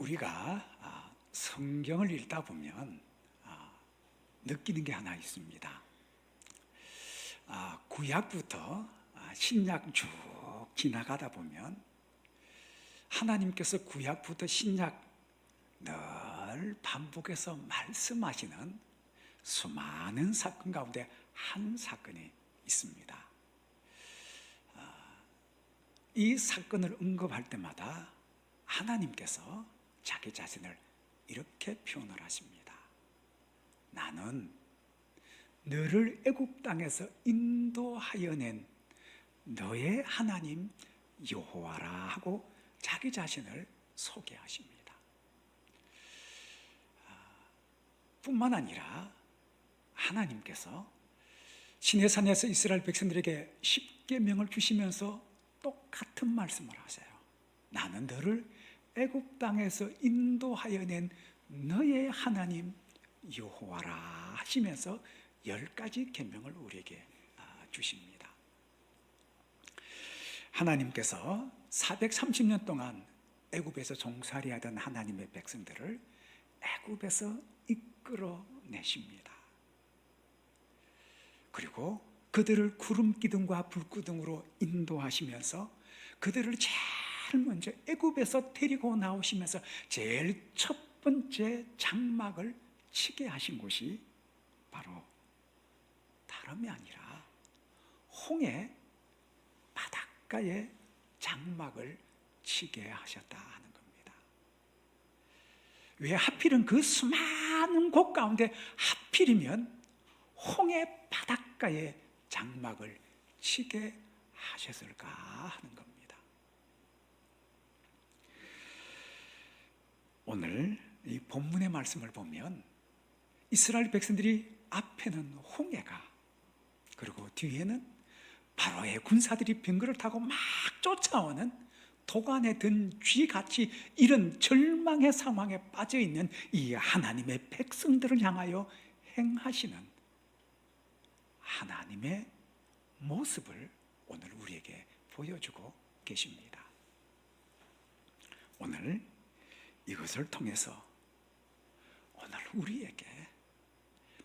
우리가 성경을 읽다 보면 느끼는 게 하나 있습니다. 구약부터 신약 쭉 지나가다 보면 하나님께서 구약부터 신약 늘 반복해서 말씀하시는 수많은 사건 가운데 한 사건이 있습니다. 이 사건을 언급할 때마다 하나님께서 자기 자신을 이렇게 표현을 하십니다. 나는 너를 애굽 땅에서 인도하여 낸 너의 하나님 여호와라 하고 자기 자신을 소개하십니다. 뿐만 아니라 하나님께서 시내산에서 이스라엘 백성들에게 십계명을 주시면서 똑같은 말씀을 하세요. 나는 너를 애굽 땅에서 인도하여 낸 너의 하나님 여호와라 하시면서 10가지 계명을 우리에게 주십니다. 하나님께서 430년 동안 애굽에서 종살이하던 하나님의 백성들을 애굽에서 이끌어내십니다. 그리고 그들을 구름 기둥과 불 기둥으로 인도하시면서 그들을 제일 먼저 애굽에서 데리고 나오시면서 제일 첫 번째 장막을 치게 하신 곳이 바로 다름이 아니라 홍해 바닷가에 장막을 치게 하셨다 하는 겁니다. 왜 하필은 그 수많은 곳 가운데 하필이면 홍해 바닷가에 장막을 치게 하셨을까 하는 겁니다. 오늘 이 본문의 말씀을 보면 이스라엘 백성들이 앞에는 홍해가 그리고 뒤에는 바로의 군사들이 병거를 타고 막 쫓아오는 도간에 든 쥐같이 이런 절망의 상황에 빠져있는 이 하나님의 백성들을 향하여 행하시는 하나님의 모습을 오늘 우리에게 보여주고 계십니다. 오늘 이것을 통해서 오늘 우리에게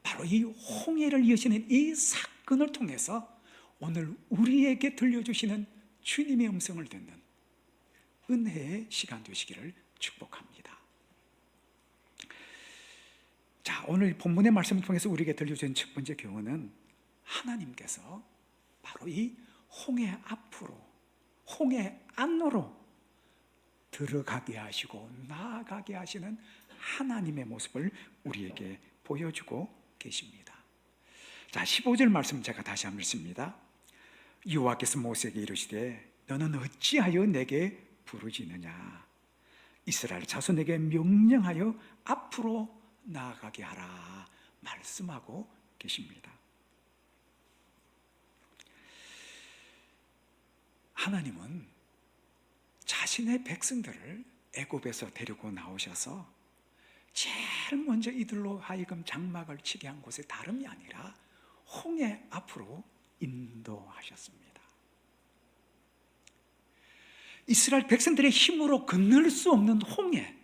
바로 이 홍해를 여시는 이 사건을 통해서 오늘 우리에게 들려주시는 주님의 음성을 듣는 은혜의 시간 되시기를 축복합니다. 자, 오늘 본문의 말씀을 통해서 우리에게 들려주신 첫 번째 교훈은 하나님께서 바로 이 홍해 앞으로 홍해 안으로 들어가게 하시고 나아가게 하시는 하나님의 모습을 우리에게 보여주고 계십니다. 자, 15절 말씀 제가 다시 한번 읽습니다. 여호와께서 모세에게 이르시되 너는 어찌하여 내게 부르짖느냐 이스라엘 자손에게 명령하여 앞으로 나아가게 하라 말씀하고 계십니다. 하나님은 자신의 백성들을 애굽에서 데리고 나오셔서 제일 먼저 이들로 하여금 장막을 치게 한 곳이 다름이 아니라 홍해 앞으로 인도하셨습니다. 이스라엘 백성들의 힘으로 건널 수 없는 홍해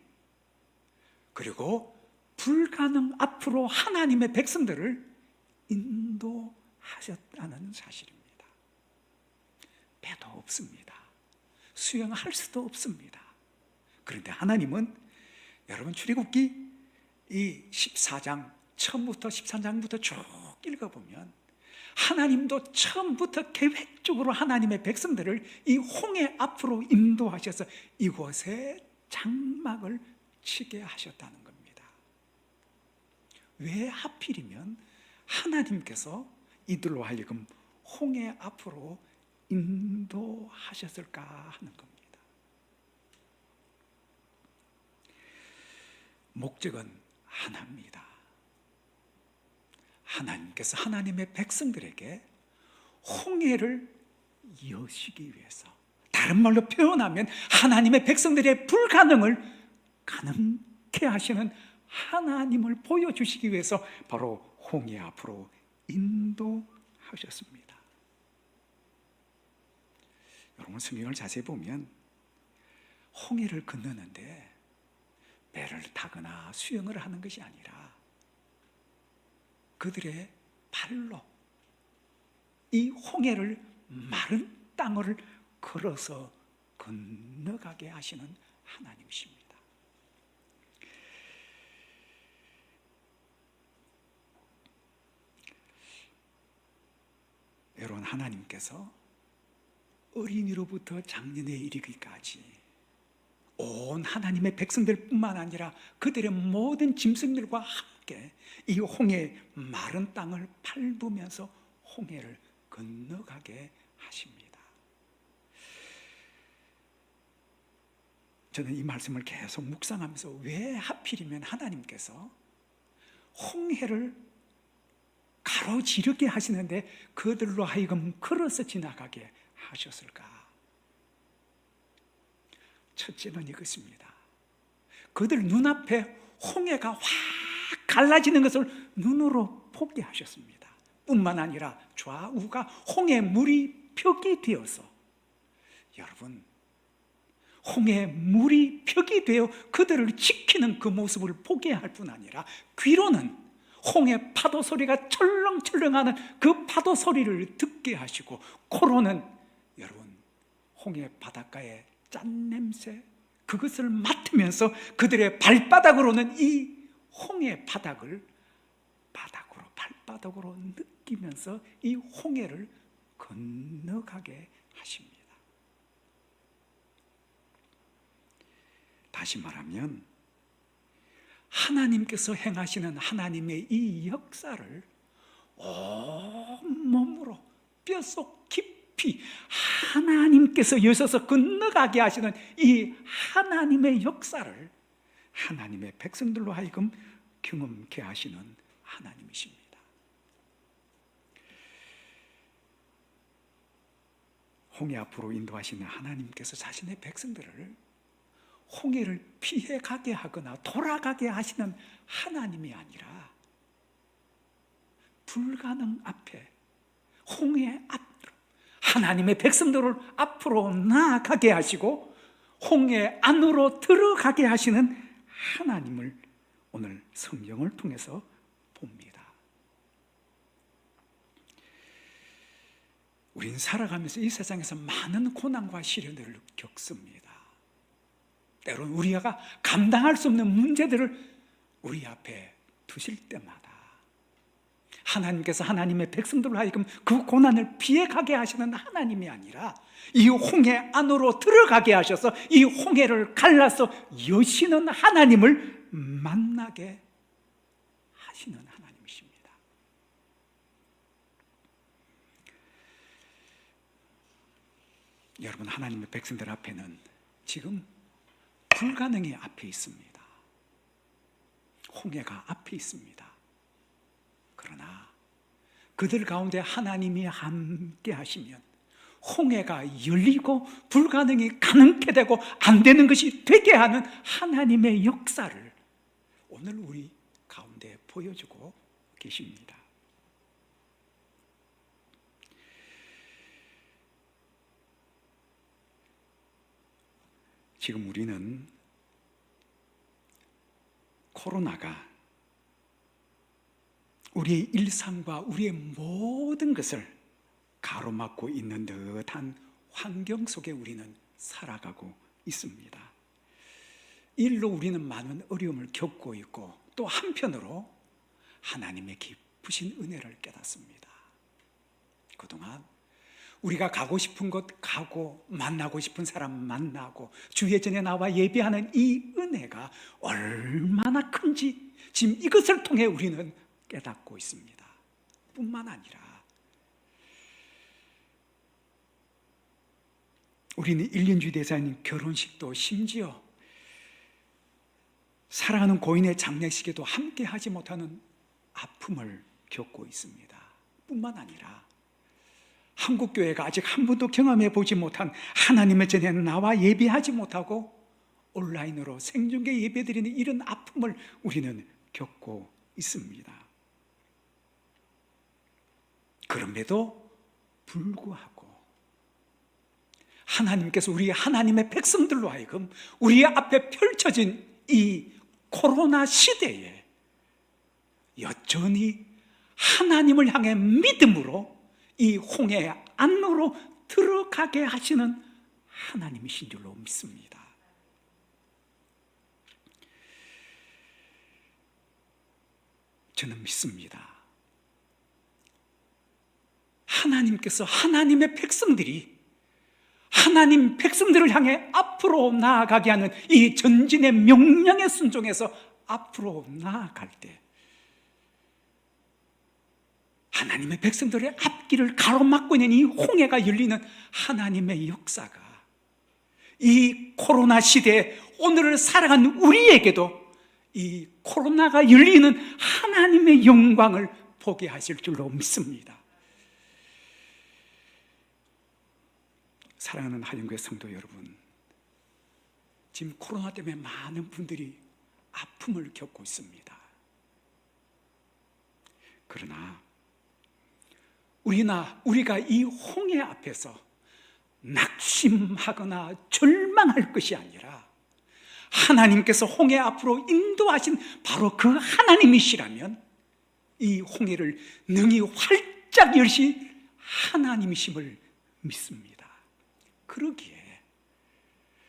그리고 불가능 앞으로 하나님의 백성들을 인도하셨다는 사실입니다. 배도 없습니다. 수영할 수도 없습니다. 그런데 하나님은 여러분 출애굽기 이 14장 처음부터 13장부터 쭉 읽어보면 하나님도 처음부터 계획적으로 하나님의 백성들을 이 홍해 앞으로 인도하셔서 이곳에 장막을 치게 하셨다는 겁니다. 왜 하필이면 하나님께서 이들로 하여금 홍해 앞으로 인도하셨을까 하는 겁니다. 목적은 하나입니다. 하나님께서 하나님의 백성들에게 홍해를 여시기 위해서, 다른 말로 표현하면 하나님의 백성들의 불가능을 가능케 하시는 하나님을 보여주시기 위해서 바로 홍해 앞으로 인도하셨습니다. 여러분 성경을 자세히 보면 홍해를 건너는데 배를 타거나 수영을 하는 것이 아니라 그들의 발로 이 홍해를, 마른 땅을 걸어서 건너가게 하시는 하나님이십니다. 여러분, 하나님께서 어린이로부터 장년에 이르기까지 온 하나님의 백성들 뿐만 아니라 그들의 모든 짐승들과 함께 이 홍해 마른 땅을 밟으면서 홍해를 건너가게 하십니다. 저는 이 말씀을 계속 묵상하면서 왜 하필이면 하나님께서 홍해를 가로지르게 하시는데 그들로 하여금 걸어서 지나가게 하셨을까? 첫째는 이것입니다. 그들 눈앞에 홍해가 확 갈라지는 것을 눈으로 보게 하셨습니다. 뿐만 아니라 좌우가 홍해 물이 벽이 되어서, 여러분, 홍해 물이 벽이 되어 그들을 지키는 그 모습을 보게 할 뿐 아니라 귀로는 홍해 파도 소리가 철렁철렁하는 그 파도 소리를 듣게 하시고, 코로는 여러분 홍해 바닷가의 짠냄새, 그것을 맡으면서 그들의 발바닥으로는 이 홍해 바닥을 발바닥으로 느끼면서 이 홍해를 건너가게 하십니다. 다시 말하면 하나님께서 행하시는 하나님의 이 역사를 온몸으로 뼛속 깊이 하나님께서 여셔서 건너가게 하시는 이 하나님의 역사를 하나님의 백성들로 하여금 경험케 하시는 하나님이십니다. 홍해 앞으로 인도하시는 하나님께서 자신의 백성들을 홍해를 피해가게 하거나 돌아가게 하시는 하나님이 아니라 불가능 앞에 홍해 앞으로 하나님의 백성들을 앞으로 나아가게 하시고 홍해 안으로 들어가게 하시는 하나님을 오늘 성경을 통해서 봅니다. 우린 살아가면서 이 세상에서 많은 고난과 시련들을 겪습니다. 때로는 우리가 감당할 수 없는 문제들을 우리 앞에 두실 때마다 하나님께서 하나님의 백성들로 하여금 그 고난을 피해가게 하시는 하나님이 아니라 이 홍해 안으로 들어가게 하셔서 이 홍해를 갈라서 여시는 하나님을 만나게 하시는 하나님이십니다. 여러분, 하나님의 백성들 앞에는 지금 불가능이 앞에 있습니다. 홍해가 앞에 있습니다. 그러나 그들 가운데 하나님이 함께 하시면 홍해가 열리고 불가능이 가능케 되고 안 되는 것이 되게 하는 하나님의 역사를 오늘 우리 가운데 보여주고 계십니다. 지금 우리는 코로나가 우리의 일상과 우리의 모든 것을 가로막고 있는 듯한 환경 속에 우리는 살아가고 있습니다. 일로 우리는 많은 어려움을 겪고 있고 또 한편으로 하나님의 깊으신 은혜를 깨닫습니다. 그동안 우리가 가고 싶은 곳 가고 만나고 싶은 사람 만나고 주예전에 나와 예배하는 이 은혜가 얼마나 큰지 지금 이것을 통해 우리는 깨닫고 있습니다. 뿐만 아니라 우리는 1년주 대사님 결혼식도 심지어 사랑하는 고인의 장례식에도 함께 하지 못하는 아픔을 겪고 있습니다. 뿐만 아니라 한국교회가 아직 한 번도 경험해 보지 못한 하나님의 전에 나와 예배하지 못하고 온라인으로 생중계 예배드리는 이런 아픔을 우리는 겪고 있습니다. 그럼에도 불구하고 하나님께서 우리 하나님의 백성들로 하여금 우리 앞에 펼쳐진 이 코로나 시대에 여전히 하나님을 향해 믿음으로 이 홍해 안으로 들어가게 하시는 하나님이신 줄로 믿습니다. 저는 믿습니다. 하나님께서 하나님의 백성들이 하나님 백성들을 향해 앞으로 나아가게 하는 이 전진의 명령에 순종해서 앞으로 나아갈 때 하나님의 백성들의 앞길을 가로막고 있는 이 홍해가 열리는 하나님의 역사가 이 코로나 시대에 오늘을 살아가는 우리에게도 이 코로나가 열리는 하나님의 영광을 보게 하실 줄로 믿습니다. 사랑하는 하영교회 성도 여러분, 지금 코로나 때문에 많은 분들이 아픔을 겪고 있습니다. 그러나 우리가 이 홍해 앞에서 낙심하거나 절망할 것이 아니라 하나님께서 홍해 앞으로 인도하신 바로 그 하나님이시라면 이 홍해를 능히 활짝 열시 하나님이심을 믿습니다. 그러기에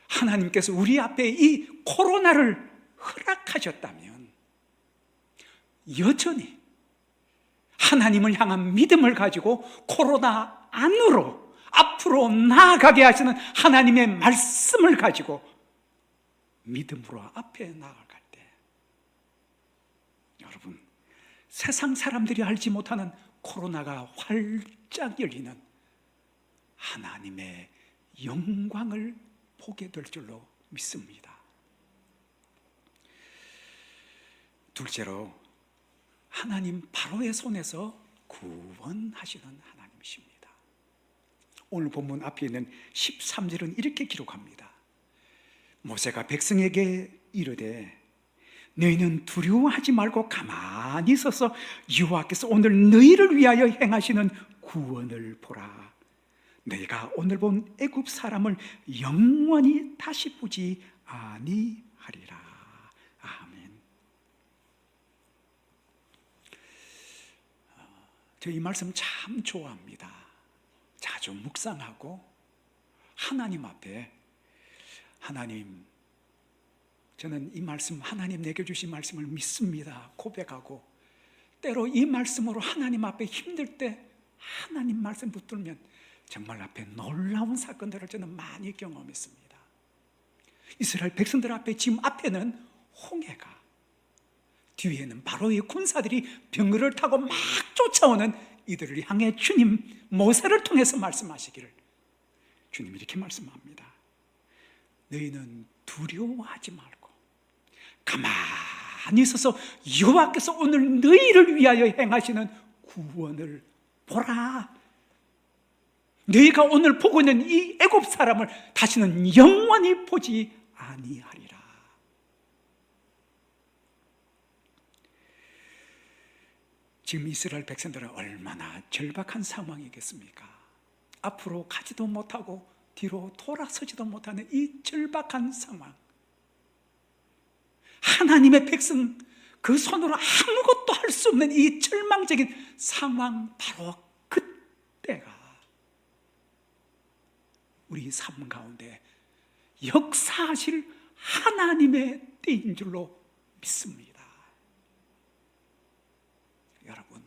하나님께서 우리 앞에 이 코로나를 허락하셨다면 여전히 하나님을 향한 믿음을 가지고 코로나 안으로 앞으로 나아가게 하시는 하나님의 말씀을 가지고 믿음으로 앞에 나아갈 때 여러분, 세상 사람들이 알지 못하는 코로나가 활짝 열리는 하나님의 영광을 보게 될 줄로 믿습니다. 둘째로 하나님 바로의 손에서 구원하시는 하나님이십니다. 오늘 본문 앞에 있는 13절은 이렇게 기록합니다. 모세가 백성에게 이르되 너희는 두려워하지 말고 가만히 있어서 여호와께서 오늘 너희를 위하여 행하시는 구원을 보라. 너희가 오늘 본 애굽 사람을 영원히 다시 보지 아니하리라. 아멘. 저 이 말씀 참 좋아합니다. 자주 묵상하고 하나님 앞에 하나님, 저는 이 말씀, 하나님 내게 주신 말씀을 믿습니다 고백하고 때로 이 말씀으로 하나님 앞에 힘들 때 하나님 말씀 붙들면 정말 앞에 놀라운 사건들을 저는 많이 경험했습니다. 이스라엘 백성들 앞에 지금 앞에는 홍해가, 뒤에는 바로의 군사들이 병거를 타고 막 쫓아오는 이들을 향해 주님 모세를 통해서 말씀하시기를, 주님 이렇게 말씀합니다. 너희는 두려워하지 말고 가만히 있어서 여호와께서 오늘 너희를 위하여 행하시는 구원을 보라. 너희가 오늘 보고 있는 이 애굽 사람을 다시는 영원히 보지 아니하리라. 지금 이스라엘 백성들은 얼마나 절박한 상황이겠습니까? 앞으로 가지도 못하고 뒤로 돌아서지도 못하는 이 절박한 상황, 하나님의 백성 그 손으로 아무것도 할 수 없는 이 절망적인 상황, 바로 그때가 우리 삶 가운데 역사하실 하나님의 때인 줄로 믿습니다. 여러분,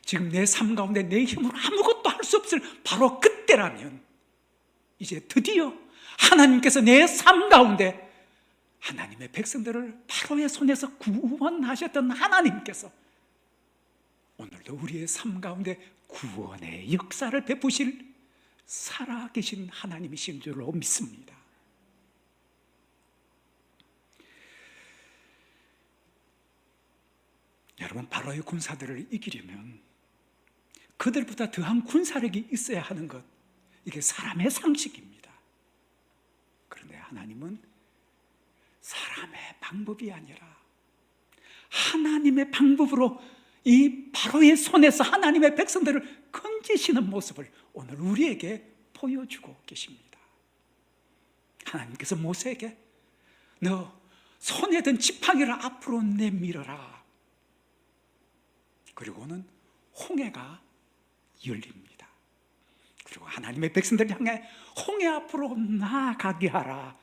지금 내 삶 가운데 내 힘으로 아무것도 할 수 없을 바로 그때라면 이제 드디어 하나님께서 내 삶 가운데 하나님의 백성들을 바로의 손에서 구원하셨던 하나님께서 오늘도 우리의 삶 가운데 구원의 역사를 베푸실 살아계신 하나님이신 줄로 믿습니다. 여러분, 바로의 군사들을 이기려면 그들보다 더한 군사력이 있어야 하는 것, 이게 사람의 상식입니다. 그런데 하나님은 사람의 방법이 아니라 하나님의 방법으로 이 바로의 손에서 하나님의 백성들을 건지시는 모습을 오늘 우리에게 보여주고 계십니다. 하나님께서 모세에게 너 손에 든 지팡이를 앞으로 내밀어라. 그리고는 홍해가 열립니다. 그리고 하나님의 백성들을 향해 홍해 앞으로 나아가게 하라.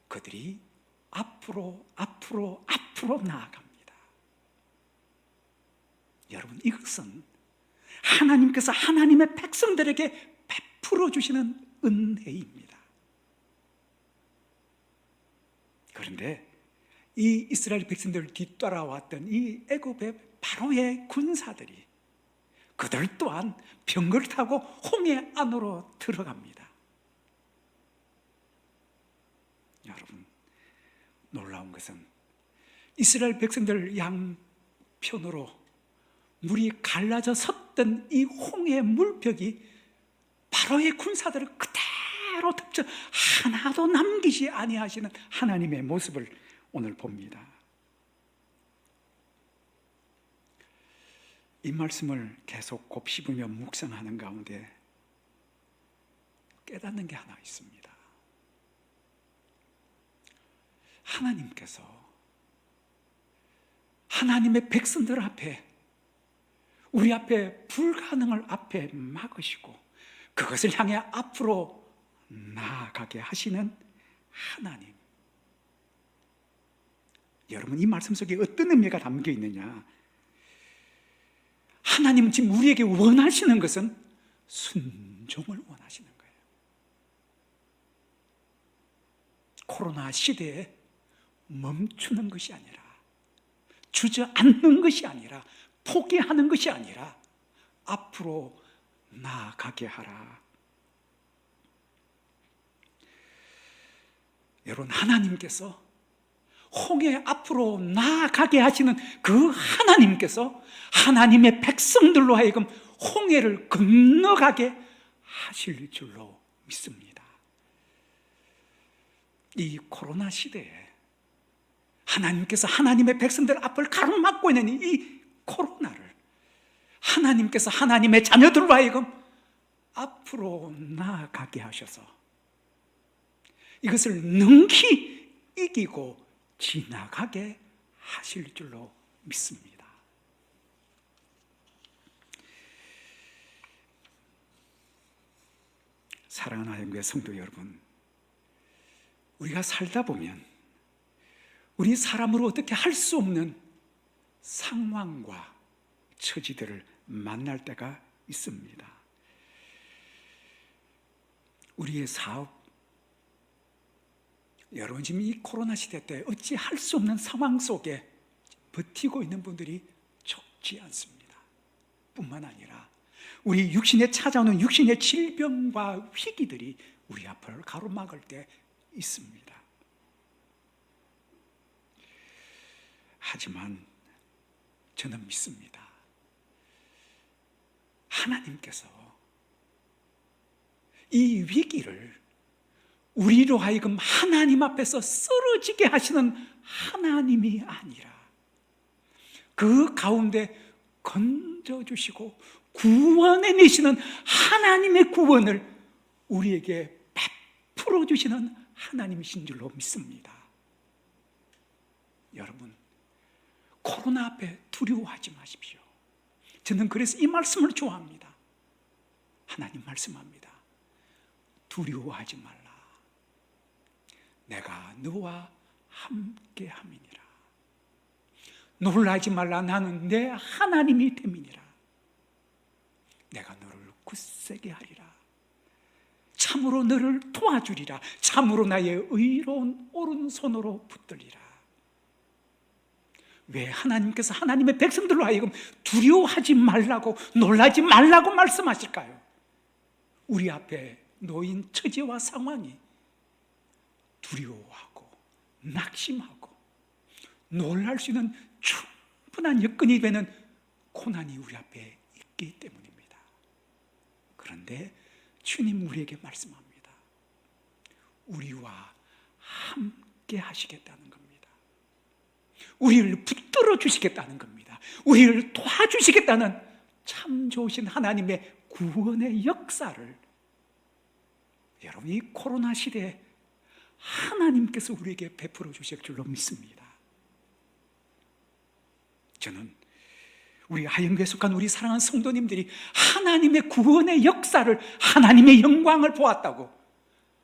그들이 앞으로 나아갑니다. 여러분, 이것은 하나님께서 하나님의 백성들에게 베풀어 주시는 은혜입니다. 그런데 이 이스라엘 백성들을 뒤따라왔던 이 애굽의 바로의 군사들이 그들 또한 병거를 타고 홍해 안으로 들어갑니다. 여러분, 놀라운 것은 이스라엘 백성들 양편으로 물이 갈라져 섰던 이 홍해 물벽이 바로의 군사들을 그대로 덮쳐 하나도 남기지 아니하시는 하나님의 모습을 오늘 봅니다. 이 말씀을 계속 곱씹으며 묵상하는 가운데 깨닫는 게 하나 있습니다. 하나님께서 하나님의 백성들 앞에, 우리 앞에 불가능을 앞에 막으시고 그것을 향해 앞으로 나아가게 하시는 하나님. 여러분, 이 말씀 속에 어떤 의미가 담겨 있느냐? 하나님은 지금 우리에게 원하시는 것은 순종을 원하시는 거예요. 코로나 시대에 멈추는 것이 아니라, 주저앉는 것이 아니라, 포기하는 것이 아니라 앞으로 나아가게 하라. 여러분, 하나님께서 홍해 앞으로 나아가게 하시는 그 하나님께서 하나님의 백성들로 하여금 홍해를 건너가게 하실 줄로 믿습니다. 이 코로나 시대에 하나님께서 하나님의 백성들 앞을 가로막고 있는 이 코로나를 하나님께서 하나님의 자녀들로 하여금 앞으로 나아가게 하셔서 이것을 능히 이기고 지나가게 하실 줄로 믿습니다. 사랑하는 하영교회 성도 여러분, 우리가 살다 보면 우리 사람으로 어떻게 할 수 없는 상황과 처지들을 만날 때가 있습니다. 우리의 사업, 여러분 지금 이 코로나 시대 때 어찌 할 수 없는 상황 속에 버티고 있는 분들이 적지 않습니다. 뿐만 아니라 우리 육신에 찾아오는 육신의 질병과 위기들이 우리 앞을 가로막을 때 있습니다. 하지만 저는 믿습니다. 하나님께서 이 위기를 우리로 하여금 하나님 앞에서 쓰러지게 하시는 하나님이 아니라 그 가운데 건져주시고 구원해내시는 하나님의 구원을 우리에게 베풀어 주시는 하나님이신 줄로 믿습니다. 여러분, 코로나 앞에 두려워하지 마십시오. 저는 그래서 이 말씀을 좋아합니다. 하나님 말씀합니다. 두려워하지 말라. 내가 너와 함께 함이니라. 놀라지 말라. 나는 내 하나님이 됨이니라. 내가 너를 굳세게 하리라. 참으로 너를 도와주리라. 참으로 나의 의로운 오른손으로 붙들리라. 왜 하나님께서 하나님의 백성들로 하여금 두려워하지 말라고, 놀라지 말라고 말씀하실까요? 우리 앞에 놓인 처지와 상황이 두려워하고 낙심하고 놀랄 수 있는 충분한 여건이 되는 고난이 우리 앞에 있기 때문입니다. 그런데 주님 우리에게 말씀합니다. 우리와 함께 하시겠다는 겁니다. 우리를 붙들어 주시겠다는 겁니다. 우리를 도와주시겠다는 참 좋으신 하나님의 구원의 역사를 여러분 이 코로나 시대에 하나님께서 우리에게 베풀어 주실 줄로 믿습니다. 저는 우리 하영교에 속한 우리 사랑하는 성도님들이 하나님의 구원의 역사를, 하나님의 영광을 보았다고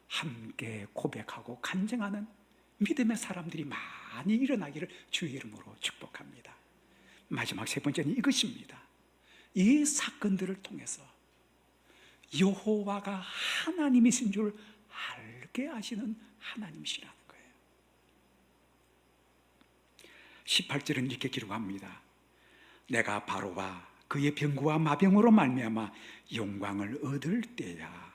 함께 고백하고 간증하는 믿음의 사람들이 많이 일어나기를 주의 이름으로 축복합니다. 마지막 세 번째는 이것입니다. 이 사건들을 통해서 여호와가 하나님이신 줄 알게 하시는 하나님이시라는 거예요. 18절은 이렇게 기록합니다. 내가 바로와 그의 병구와 마병으로 말미암아 영광을 얻을 때야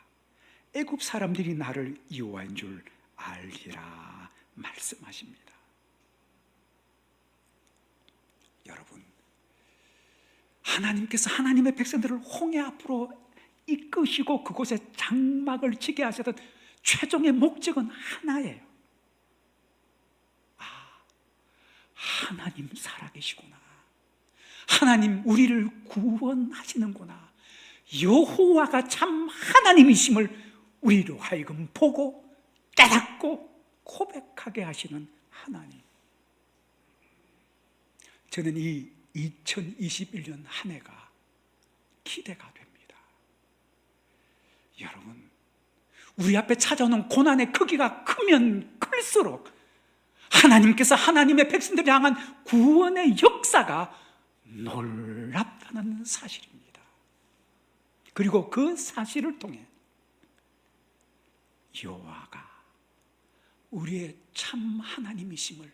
애굽 사람들이 나를 여호와인 줄 알리라 말씀하십니다. 여러분, 하나님께서 하나님의 백성들을 홍해 앞으로 이끄시고 그곳에 장막을 치게 하셨던 최종의 목적은 하나예요. 하나님 살아계시구나. 하나님 우리를 구원하시는구나. 여호와가 참 하나님이심을 우리로 하여금 보고 깨닫고 고백하게 하시는 하나님. 저는 이 2021년 한 해가 기대가 됩니다. 여러분, 우리 앞에 찾아오는 고난의 크기가 크면 클수록 하나님께서 하나님의 백성들을 향한 구원의 역사가 놀랍다는 사실입니다. 그리고 그 사실을 통해 여호와가 우리의 참 하나님이심을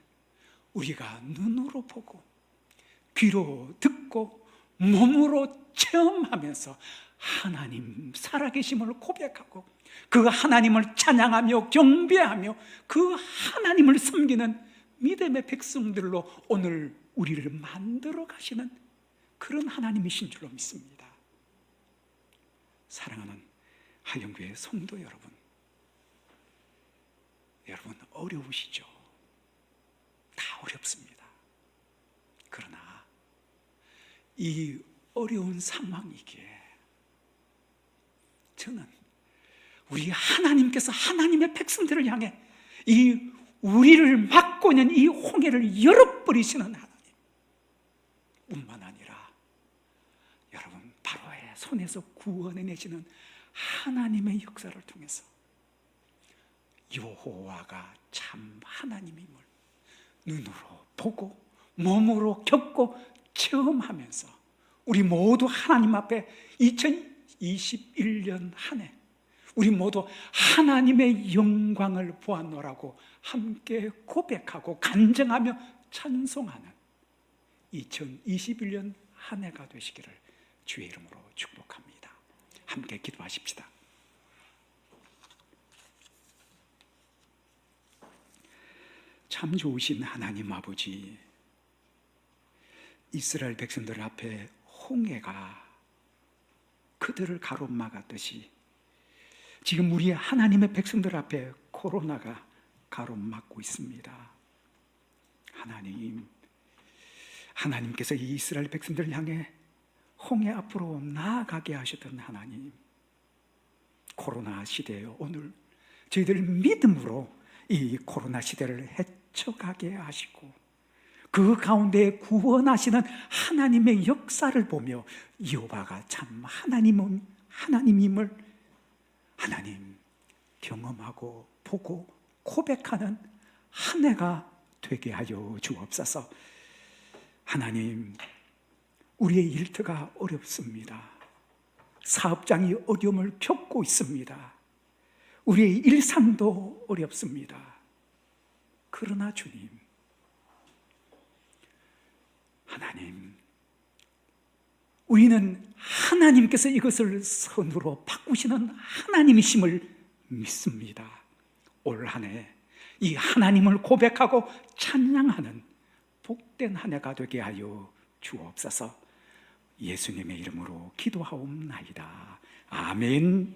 우리가 눈으로 보고 귀로 듣고 몸으로 체험하면서 하나님 살아계심을 고백하고 그 하나님을 찬양하며 경배하며 그 하나님을 섬기는 믿음의 백성들로 오늘 우리를 만들어 가시는 그런 하나님이신 줄로 믿습니다. 사랑하는 하영교회 성도 여러분, 여러분 어려우시죠? 다 어렵습니다. 그러나 이 어려운 상황이기에 저는 우리 하나님께서 하나님의 백성들을 향해 이 우리를 막고 있는 이 홍해를 열어버리시는 하나님 뿐만 아니라 여러분 바로의 손에서 구원해내시는 하나님의 역사를 통해서 여호와가 참 하나님임을 눈으로 보고 몸으로 겪고 체험하면서 우리 모두 하나님 앞에 2021년 한 해 우리 모두 하나님의 영광을 보았노라고 함께 고백하고 간증하며 찬송하는 2021년 한 해가 되시기를 주의 이름으로 축복합니다. 함께 기도하십시다. 참 좋으신 하나님 아버지, 이스라엘 백성들 앞에 홍해가 그들을 가로막았듯이 지금 우리 하나님의 백성들 앞에 코로나가 가로막고 있습니다. 하나님께서 이 이스라엘 백성들을 향해 홍해 앞으로 나아가게 하셨던 하나님, 코로나 시대에 오늘 저희들 믿음으로 이 코로나 시대를 헤쳐가게 하시고 그 가운데 구원하시는 하나님의 역사를 보며 여호와가 참 하나님임을 하나님 경험하고 보고 고백하는 한 해가 되게 하여 주옵소서. 하나님, 우리의 일터가 어렵습니다. 사업장이 어려움을 겪고 있습니다. 우리의 일상도 어렵습니다. 그러나 주님, 하나님, 우리는 하나님께서 이것을 선으로 바꾸시는 하나님이심을 믿습니다. 올 한 해 이 하나님을 고백하고 찬양하는 복된 한 해가 되게 하여 주옵소서. 예수님의 이름으로 기도하옵나이다. 아멘.